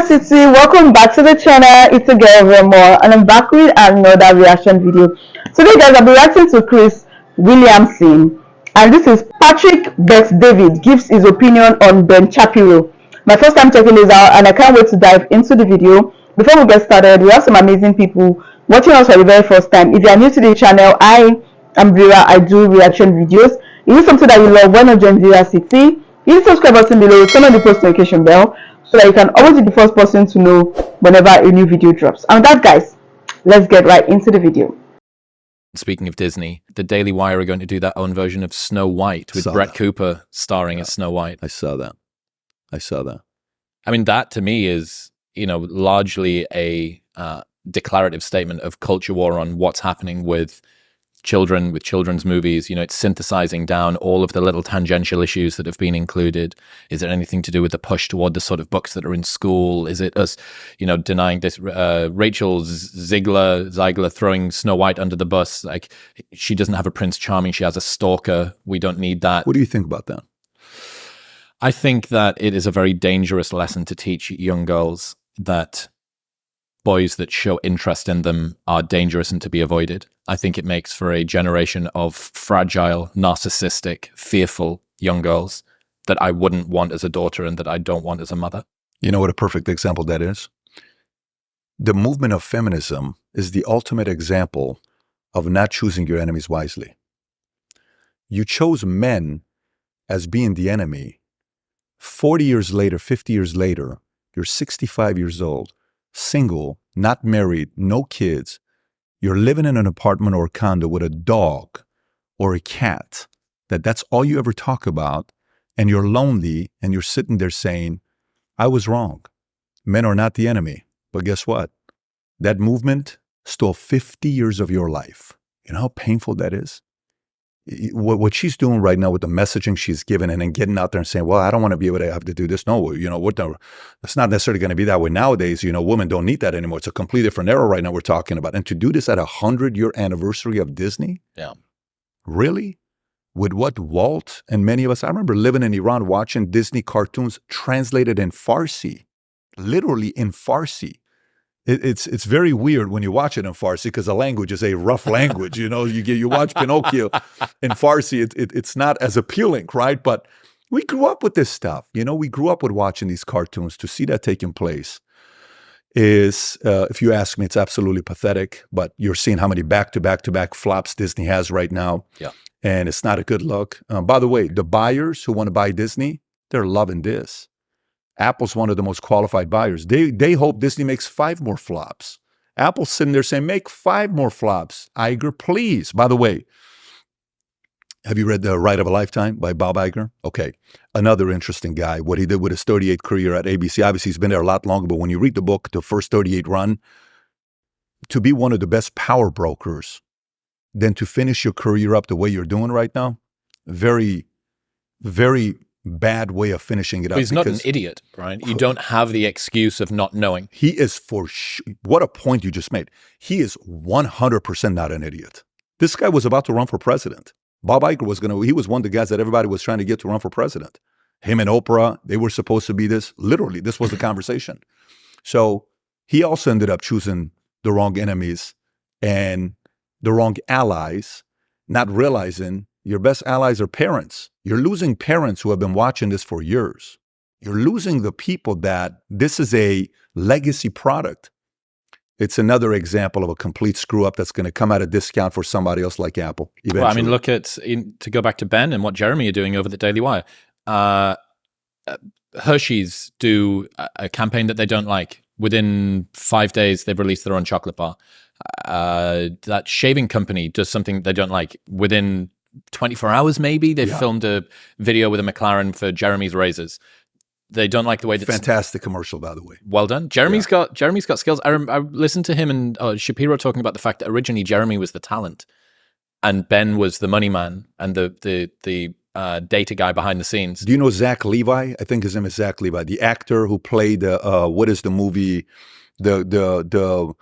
City, welcome back to the channel. It's a girl Remo, and I'm back with another reaction video. Today guys, I'll be reacting to Chris Williamson, and this is Patrick Bet David gives his opinion on Ben Shapiro. My first time checking this out and I can't wait to dive into the video. Before we get started, we have some amazing people watching us for the very first time. If you are new to the channel, I am Vera. I do reaction videos. If it's something that you love, why not join Vera City? Hit the subscribe button below, turn on the post notification bell so that you can always be the first person to know whenever a new video drops. And with that guys, let's get right into the video. Speaking of Disney, the Daily Wire are going to do their own version of Snow White with Brett Cooper starring as Snow White. I saw that. I mean, that to me is, largely a declarative statement of culture war on what's happening with children, with children's movies. It's synthesizing down all of the little tangential issues that have been included. Is it anything to do with the push toward the sort of books that are in school? Is it us, denying this? Rachel Ziegler throwing Snow White under the bus. Like, she doesn't have a Prince Charming. She has a stalker. We don't need that. What do you think about that? I think that it is a very dangerous lesson to teach young girls that boys that show interest in them are dangerous and to be avoided. I think it makes for a generation of fragile, narcissistic, fearful young girls that I wouldn't want as a daughter and that I don't want as a mother. You know what a perfect example that is? The movement of feminism is the ultimate example of not choosing your enemies wisely. You chose men as being the enemy. 40 years later, 50 years later, you're 65 years old, single, not married, no kids. You're living in an apartment or a condo with a dog or a cat. That's all you ever talk about. And you're lonely and you're sitting there saying, I was wrong. Men are not the enemy. But guess what? That movement stole 50 years of your life. You know how painful that is? What she's doing right now with the messaging she's given and then getting out there and saying, well, I don't want to be able to have to do this. No, it's not necessarily going to be that way nowadays. Women don't need that anymore. It's a completely different era right now we're talking about. And to do this at 100-year anniversary of Disney? Yeah. Really? With what Walt and many of us, I remember living in Iran watching Disney cartoons translated in Farsi, literally in Farsi. It's very weird when you watch it in Farsi because the language is a rough language. You watch Pinocchio in Farsi, it's not as appealing, right? But we grew up with this stuff. We grew up with watching these cartoons. To see that taking place is, if you ask me, it's absolutely pathetic. But you're seeing how many back-to-back flops Disney has right now. Yeah. And it's not a good look. By the way, the buyers who want to buy Disney, they're loving this. Apple's one of the most qualified buyers. They hope Disney makes 5 more flops. Apple's sitting there saying, make 5 more flops. Iger, please. By the way, have you read The Ride of a Lifetime by Bob Iger? Okay. Another interesting guy. What he did with his 38 career at ABC. Obviously, he's been there a lot longer, but when you read the book, the first 38 run, to be one of the best power brokers, then to finish your career up the way you're doing right now, very, very bad way of finishing it up. But he's not an idiot, right? You don't have the excuse of not knowing. He is for sure. What a point you just made. He is 100% not an idiot. This guy was about to run for president. Bob Iger he was one of the guys that everybody was trying to get to run for president. Him and Oprah, they were supposed to be this. Literally, this was the conversation. So he also ended up choosing the wrong enemies and the wrong allies, not realizing your best allies are parents. You're losing parents who have been watching this for years. You're losing the people that this is a legacy product. It's another example of a complete screw up that's going to come at a discount for somebody else like Apple eventually. Well, I mean, look to go back to Ben and what Jeremy are doing over the Daily Wire. Hershey's do a campaign that they don't like. Within 5 days, they've released their own chocolate bar. That shaving company does something they don't like. Within 24 hours, maybe they've filmed a video with a McLaren for Jeremy's razors. They don't like the way that fantastic commercial, by the way. Well done. Jeremy's got skills. I listened to him and Shapiro talking about the fact that originally Jeremy was the talent and Ben was the money man and the data guy behind the scenes. Do you know Zach Levi? I think his name is Zach Levi, the actor who played what is the movie, the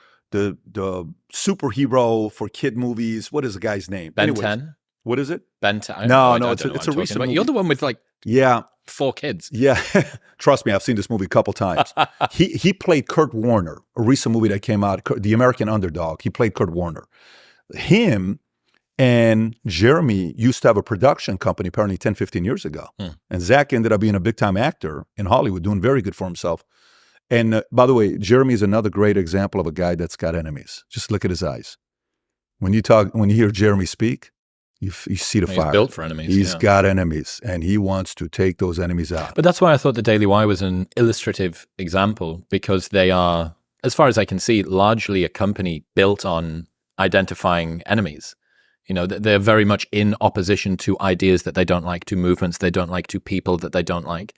superhero for kid movies. What is the guy's name? Ben 10. What is it? Ben 10. No, it's a recent movie. You're the one with like Yeah. 4 kids. Yeah. Trust me, I've seen this movie a couple times. He played Kurt Warner, a recent movie that came out, The American Underdog. He played Kurt Warner. Him and Jeremy used to have a production company apparently 10, 15 years ago. And Zach ended up being a big-time actor in Hollywood, doing very good for himself. And by the way, Jeremy is another great example of a guy that's got enemies. Just look at his eyes. When you hear Jeremy speak, you see the fire. He's built for enemies. He's got enemies, and he wants to take those enemies out. But that's why I thought the Daily Wire was an illustrative example, because they are, as far as I can see, largely a company built on identifying enemies. You know, they're very much in opposition to ideas that they don't like, to movements they don't like, to people that they don't like.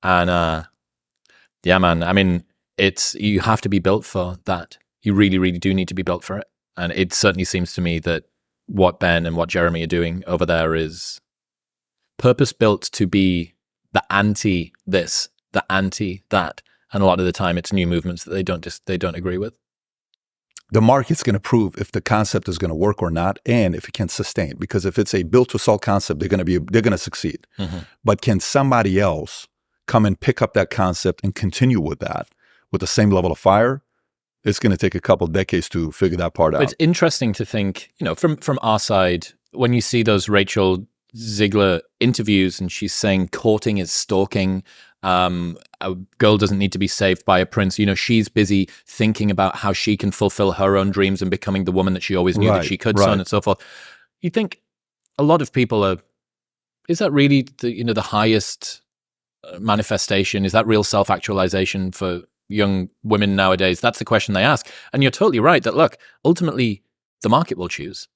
And yeah, man, I mean, you have to be built for that. You really, really do need to be built for it. And it certainly seems to me that what Ben and what Jeremy are doing over there is purpose-built to be the anti this, the anti that. And a lot of the time it's new movements that they don't agree with. The market's going to prove if the concept is going to work or not, and if it can sustain. Because if it's a built to sell concept, they're going to succeed. But can somebody else come and pick up that concept and continue with that with the same level of fire? It's going to take a couple of decades to figure that part out. It's interesting to think, you know, from our side, when you see those Rachel Ziegler interviews and she's saying courting is stalking, a girl doesn't need to be saved by a prince. You know, she's busy thinking about how she can fulfill her own dreams and becoming the woman that she always knew that she could, so on and so forth. You think a lot of people is that really the highest manifestation? Is that real self-actualization for young women nowadays? That's the question they ask. And you're totally right that, look, ultimately the market will choose.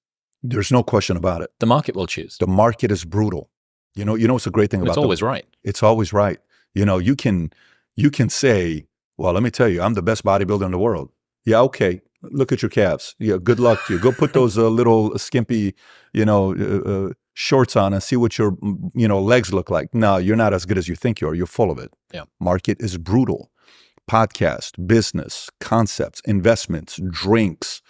There's no question about it. The market will choose. The market is brutal. You know what's a great thing about it? It's always right. It's always right. You know, you can say, well, let me tell you, I'm the best bodybuilder in the world. Yeah, okay. Look at your calves. Yeah, good luck to you. Go put those little skimpy, shorts on and see what your, legs look like. No, you're not as good as you think you are. You're full of it. Yeah. Market is brutal. Podcast, business, concepts, investments, drinks,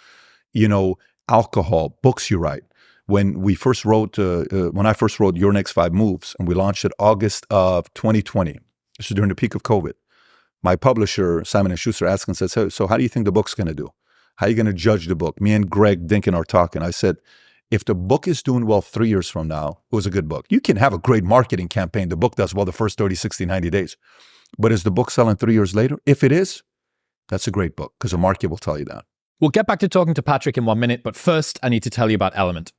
alcohol, books you write. When I first wrote Your Next 5 Moves, and we launched it August of 2020, this was during the peak of COVID, my publisher, Simon & Schuster, asked and said, so how do you think the book's going to do? How are you going to judge the book? Me and Greg Dinkin are talking. I said, if the book is doing well 3 years from now, it was a good book. You can have a great marketing campaign. The book does well the first 30, 60, 90 days. But is the book selling 3 years later? If it is, that's a great book, because the market will tell you that. We'll get back to talking to Patrick in 1 minute, but first I need to tell you about Element.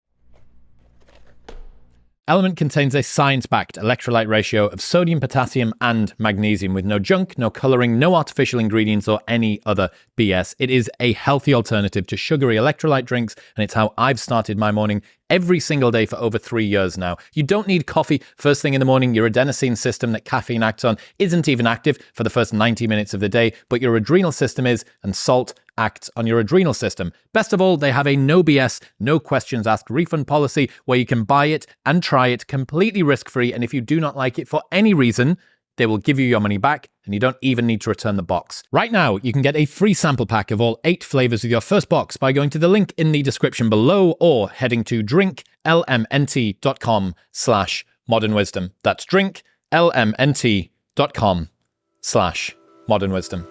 Element contains a science-backed electrolyte ratio of sodium, potassium, and magnesium with no junk, no coloring, no artificial ingredients, or any other BS. It is a healthy alternative to sugary electrolyte drinks, and it's how I've started my morning every single day for over 3 years now. You don't need coffee first thing in the morning. Your adenosine system that caffeine acts on isn't even active for the first 90 minutes of the day, but your adrenal system is, and salt acts on your adrenal system. Best of all, they have a no BS, no questions asked refund policy where you can buy it and try it completely risk-free, and if you do not like it for any reason, they will give you your money back, and you don't even need to return the box. Right now, you can get a free sample pack of all 8 flavors with your first box by going to the link in the description below or heading to drinklmnt.com/modernwisdom. That's drinklmnt.com/modernwisdom.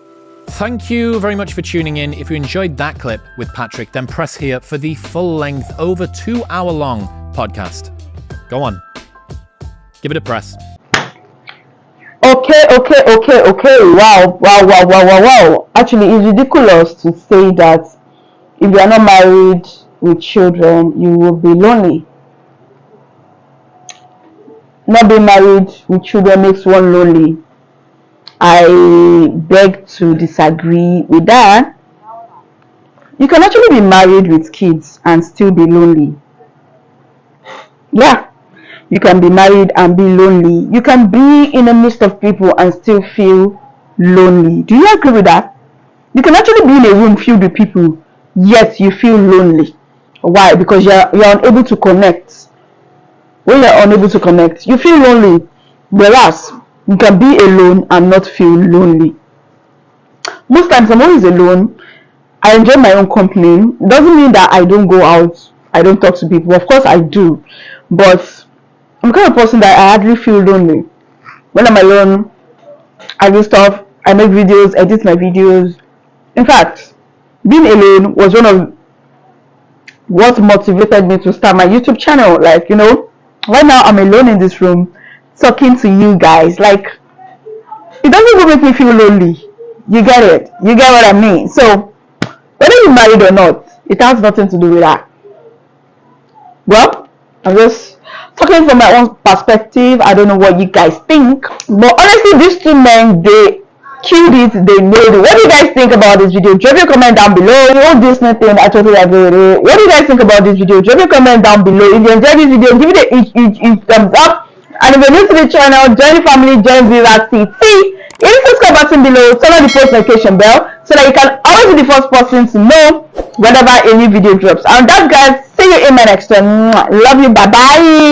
Thank you very much for tuning in. If you enjoyed that clip with Patrick, then press here for the full-length, over 2-hour-long podcast. Go on. Give it a press. Okay. Wow. Actually, it's ridiculous to say that if you are not married with children, you will be lonely. Not being married with children makes one lonely. I beg to disagree with that. You can actually be married with kids and still be lonely. Yeah. You can be married and be lonely. You can be in the midst of people and still feel lonely. Do you agree with that? You can actually be in a room filled with people, yet you feel lonely. Why? Because you're unable to connect. When you're unable to connect, you feel lonely. Whereas you can be alone and not feel lonely. Most times I'm always alone. I enjoy my own company. Doesn't mean that I don't go out, I don't talk to people. Of course I do. But I'm the kind of person that I hardly feel lonely. when I'm alone, I do stuff. I make videos, edit my videos. In fact, being alone was one of what motivated me to start my YouTube channel. Like, you know, right now I'm alone in this room talking to you guys. Like, it doesn't even make me feel lonely. You get it? You get what I mean? So, whether you're married or not, it has nothing to do with that. Well, I'm just talking from my own perspective. I don't know what you guys think, but honestly, these two men, they killed it. They nailed it. What do you guys think about this video? Drop your comment down below. What Disney thing, I totally agree with it. What do you guys think about this video? Drop your comment down below. If you enjoyed this video, give it a thumbs up. And if you're new to the channel, join the family, join Viva CT. Hit the subscribe button below, turn on the post notification bell so that you can always be the first person to know whenever a new video drops. And that, guys, see you in my next one. Love you. Bye bye.